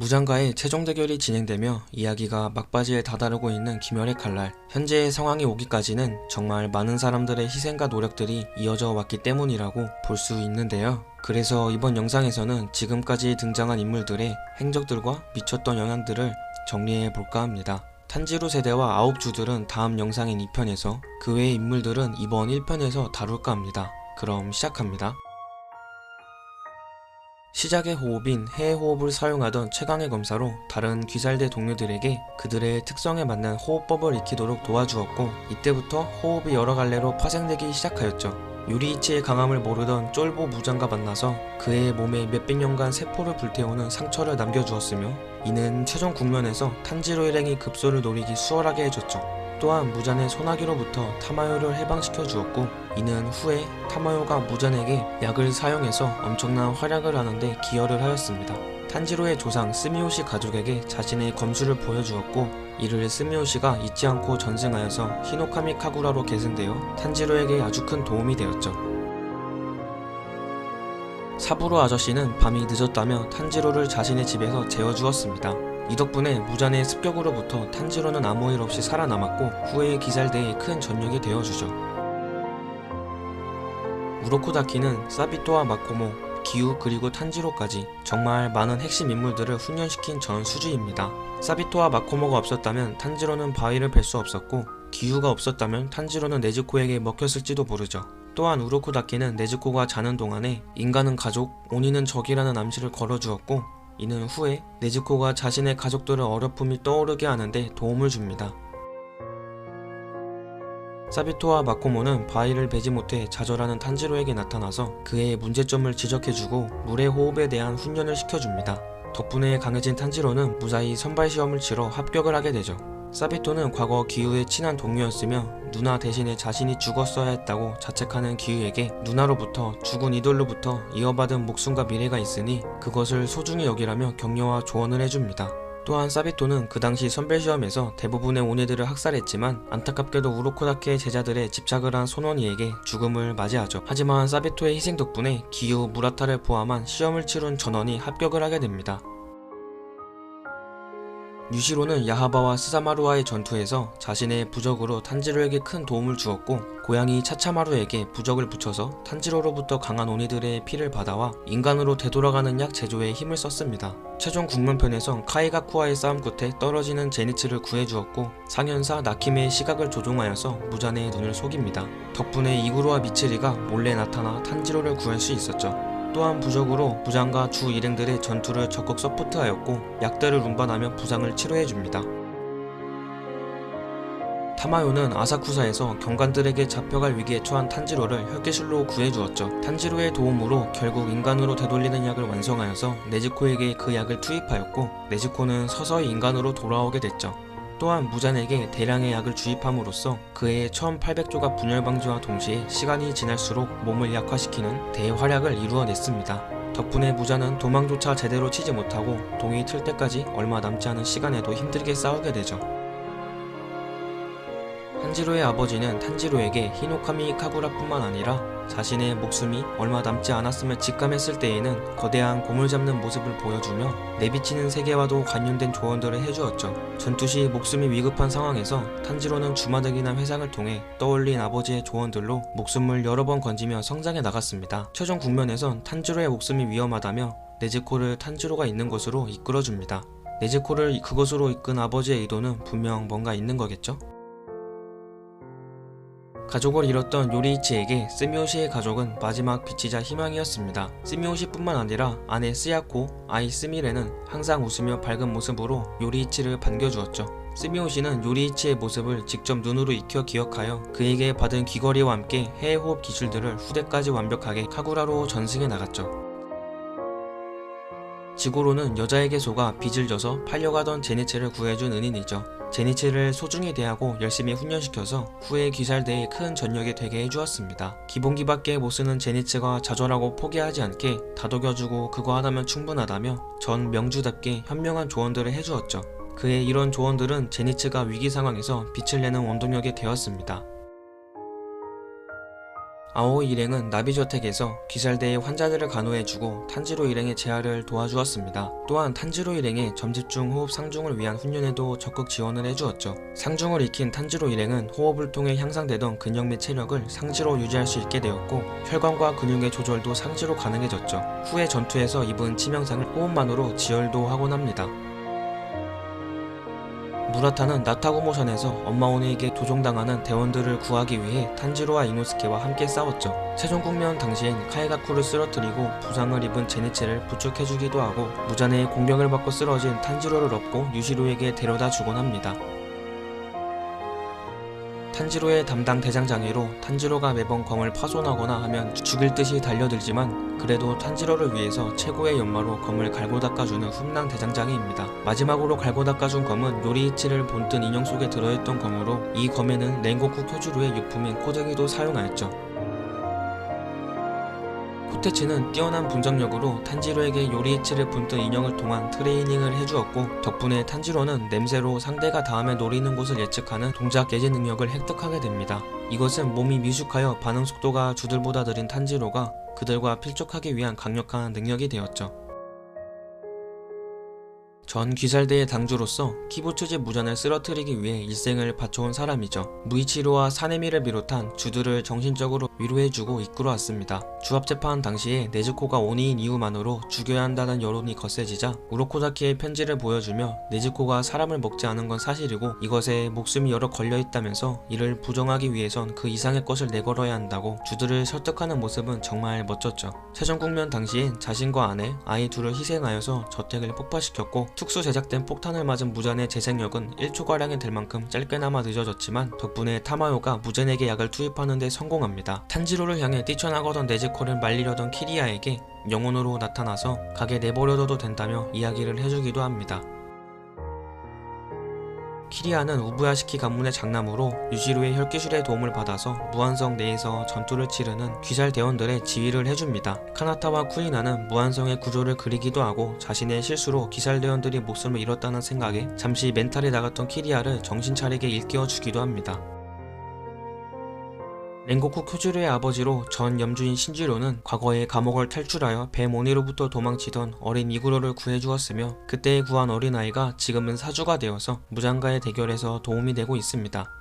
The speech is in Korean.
무장과의 최종 대결이 진행되며 이야기가 막바지에 다다르고 있는 김열의 칼날. 현재의 상황이 오기까지는 정말 많은 사람들의 희생과 노력들이 이어져 왔기 때문이라고 볼 수 있는데요. 그래서 이번 영상에서는 지금까지 등장한 인물들의 행적들과 미쳤던 영향들을 정리해 볼까 합니다. 탄지로 세대와 9주들은 다음 영상인 2편에서, 그 외의 인물들은 이번 1편에서 다룰까 합니다. 그럼 시작합니다. 시작의 호흡인 해의 호흡을 사용하던 최강의 검사로 다른 귀살대 동료들에게 그들의 특성에 맞는 호흡법을 익히도록 도와주었고, 이때부터 호흡이 여러 갈래로 파생되기 시작하였죠. 요리이치의 강함을 모르던 쫄보 무장과 만나서 그의 몸에 몇백 년간 세포를 불태우는 상처를 남겨주었으며, 이는 최종 국면에서 탄지로 일행이 급소를 노리기 수월하게 해줬죠. 또한 무잔의 소나기로부터 타마요를 해방시켜 주었고, 이는 후에 타마요가 무잔에게 약을 사용해서 엄청난 활약을 하는데 기여를 하였습니다. 탄지로의 조상 스미오시 가족에게 자신의 검술을 보여주었고, 이를 스미오시가 잊지 않고 전승하여서 히노카미 카구라로 계승되어 탄지로에게 아주 큰 도움이 되었죠. 사부로 아저씨는 밤이 늦었다며 탄지로를 자신의 집에서 재워주었습니다. 이 덕분에 무잔의 습격으로부터 탄지로는 아무 일 없이 살아남았고, 후에 기살대에 큰 전력이 되어주죠. 우로코다키는 사비토와 마코모, 기우 그리고 탄지로까지 정말 많은 핵심 인물들을 훈련시킨 전수주입니다. 사비토와 마코모가 없었다면 탄지로는 바위를 벨 수 없었고, 기우가 없었다면 탄지로는 네즈코에게 먹혔을지도 모르죠. 또한 우로코다키는 네즈코가 자는 동안에 인간은 가족, 오니는 적이라는 암시를 걸어주었고, 이는 후에 네즈코가 자신의 가족들을 어려움이 떠오르게 하는데 도움을 줍니다. 사비토와 마코모는 바위를 베지 못해 좌절하는 탄지로에게 나타나서 그의 문제점을 지적해주고 물의 호흡에 대한 훈련을 시켜줍니다. 덕분에 강해진 탄지로는 무사히 선발시험을 치러 합격을 하게 되죠. 사비토는 과거 기우의 친한 동료였으며 누나 대신에 자신이 죽었어야 했다고 자책하는 기우에게 누나로부터, 죽은 이돌로부터 이어받은 목숨과 미래가 있으니 그것을 소중히 여기라며 격려와 조언을 해줍니다. 또한 사비토는 그 당시 선별시험에서 대부분의 오네들을 학살했지만, 안타깝게도 우로코다키의 제자들에 집착을 한 소논이에게 죽음을 맞이하죠. 하지만 사비토의 희생 덕분에 기우, 무라타를 포함한 시험을 치룬 전원이 합격을 하게 됩니다. 유시로는 야하바와 스사마루와의 전투에서 자신의 부적으로 탄지로에게 큰 도움을 주었고, 고양이 차차마루에게 부적을 붙여서 탄지로로부터 강한 오니들의 피를 받아와 인간으로 되돌아가는 약 제조에 힘을 썼습니다. 최종 국면편에선 카이가쿠와의 싸움 끝에 떨어지는 제니츠를 구해주었고, 상현사 나키메의 시각을 조종하여서 무잔의 눈을 속입니다. 덕분에 이구로와 미츠리가 몰래 나타나 탄지로를 구할 수 있었죠. 또한 부적으로 무장과 주 일행들의 전투를 적극 서포트하였고, 약대를 운반하며 부상을 치료해줍니다. 타마요는 아사쿠사에서 경관들에게 잡혀갈 위기에 처한 탄지로를 혈기술로 구해주었죠. 탄지로의 도움으로 결국 인간으로 되돌리는 약을 완성하여서 네즈코에게 그 약을 투입하였고, 네즈코는 서서히 인간으로 돌아오게 됐죠. 또한 무잔에게 대량의 약을 주입함으로써 그의 1800조가 분열 방지와 동시에 시간이 지날수록 몸을 약화시키는 대활약을 이루어냈습니다. 덕분에 무잔은 도망조차 제대로 치지 못하고 동이 틀 때까지 얼마 남지 않은 시간에도 힘들게 싸우게 되죠. 탄지로의 아버지는 탄지로에게 히노카미 카구라뿐만 아니라 자신의 목숨이 얼마 남지 않았음을 직감했을 때에는 거대한 곰을 잡는 모습을 보여주며 내비치는 세계와도 관련된 조언들을 해주었죠. 전투 시 목숨이 위급한 상황에서 탄지로는 주마등이나 회상을 통해 떠올린 아버지의 조언들로 목숨을 여러 번 건지며 성장해 나갔습니다. 최종 국면에선 탄지로의 목숨이 위험하다며 네즈코를 탄지로가 있는 곳으로 이끌어줍니다. 네즈코를 그곳으로 이끈 아버지의 의도는 분명 뭔가 있는 거겠죠? 가족을 잃었던 요리이치에게 스미오시의 가족은 마지막 빛이자 희망이었습니다. 스미오시뿐만 아니라 아내 스야코, 아이 스미레는 항상 웃으며 밝은 모습으로 요리이치를 반겨주었죠. 스미오시는 요리이치의 모습을 직접 눈으로 익혀 기억하여 그에게 받은 귀걸이와 함께 해의 호흡 기술들을 후대까지 완벽하게 카구라로 전승해 나갔죠. 지고로는 여자에게 속아 빚을 져서 팔려가던 제니츠를 구해준 은인이죠. 제니츠를 소중히 대하고 열심히 훈련시켜서 후에 귀살대에 큰 전력이 되게 해주었습니다. 기본기밖에 못쓰는 제니츠가 좌절하고 포기하지 않게 다독여주고 그거 하나면 충분하다며 전 명주답게 현명한 조언들을 해주었죠. 그의 이런 조언들은 제니츠가 위기 상황에서 빛을 내는 원동력이 되었습니다. 아오이 일행은 나비저택에서 귀살대의 환자들을 간호해주고 탄지로 일행의 재활을 도와주었습니다. 또한 탄지로 일행의 점집중 호흡 상중을 위한 훈련에도 적극 지원을 해주었죠. 상중을 익힌 탄지로 일행은 호흡을 통해 향상되던 근력 및 체력을 상지로 유지할 수 있게 되었고 혈관과 근육의 조절도 상지로 가능해졌죠. 후에 전투에서 입은 치명상을 호흡만으로 지혈도 하곤 합니다. 무라타는 나타고모선에서 엄마 오네에게 도종당하는 대원들을 구하기 위해 탄지로와 이노스케와 함께 싸웠죠. 세종 국면 당시엔 카에가쿠를 쓰러뜨리고 부상을 입은 제니체를 부축해주기도 하고 무자네의 공격을 받고 쓰러진 탄지로를 업고 유시로에게 데려다 주곤 합니다. 탄지로의 담당 대장장이로 탄지로가 매번 검을 파손하거나 하면 죽일 듯이 달려들지만 그래도 탄지로를 위해서 최고의 연마로 검을 갈고 닦아주는 훈남 대장장이입니다. 마지막으로 갈고 닦아준 검은 요리이치를 본뜬 인형 속에 들어있던 검으로 이 검에는 랭고쿠 쿄주루의 유품인 코드기도 사용하였죠. 코테치는 뛰어난 분석력으로 탄지로에게 요리이치를 본뜬 인형을 통한 트레이닝을 해주었고 덕분에 탄지로는 냄새로 상대가 다음에 노리는 곳을 예측하는 동작 예지 능력을 획득하게 됩니다. 이것은 몸이 미숙하여 반응 속도가 주들보다 느린 탄지로가 그들과 필적하기 위한 강력한 능력이 되었죠. 전 귀살대의 당주로서 키부츠지 무전을 쓰러뜨리기 위해 일생을 바쳐온 사람이죠. 무이치로와 사네미를 비롯한 주들을 정신적으로 위로해주고 이끌어왔습니다. 주합재판 당시에 네즈코가 오니인 이유만으로 죽여야 한다는 여론이 거세지자 우로코다키의 편지를 보여주며 네즈코가 사람을 먹지 않은 건 사실이고 이것에 목숨이 여러 걸려있다면서 이를 부정하기 위해선 그 이상의 것을 내걸어야 한다고 주들을 설득하는 모습은 정말 멋졌죠. 세종국면 당시엔 자신과 아내, 아이 둘을 희생하여서 저택을 폭파시켰고 특수 제작된 폭탄을 맞은 무잔의 재생력은 1초가량이 될 만큼 짧게나마 늦어졌지만 덕분에 타마요가 무잔에게 약을 투입하는 데 성공합니다. 탄지로를 향해 뛰쳐나가던 네즈코를 말리려던 키리아에게 영혼으로 나타나서 가게 내버려둬도 된다며 이야기를 해주기도 합니다. 키리아는 우부야시키 가문의 장남으로 유시루의 혈기술의 도움을 받아서 무한성 내에서 전투를 치르는 귀살 대원들의 지휘를 해줍니다. 카나타와 쿠이나는 무한성의 구조를 그리기도 하고 자신의 실수로 귀살 대원들이 목숨을 잃었다는 생각에 잠시 멘탈이 나갔던 키리아를 정신 차리게 일깨워주기도 합니다. 랭고쿠 쿄주루의 아버지로 전 염주인 신지로는 과거에 감옥을 탈출하여 뱀오니로부터 도망치던 어린 이구로를 구해주었으며 그때 구한 어린아이가 지금은 사주가 되어서 무장과의 대결에서 도움이 되고 있습니다.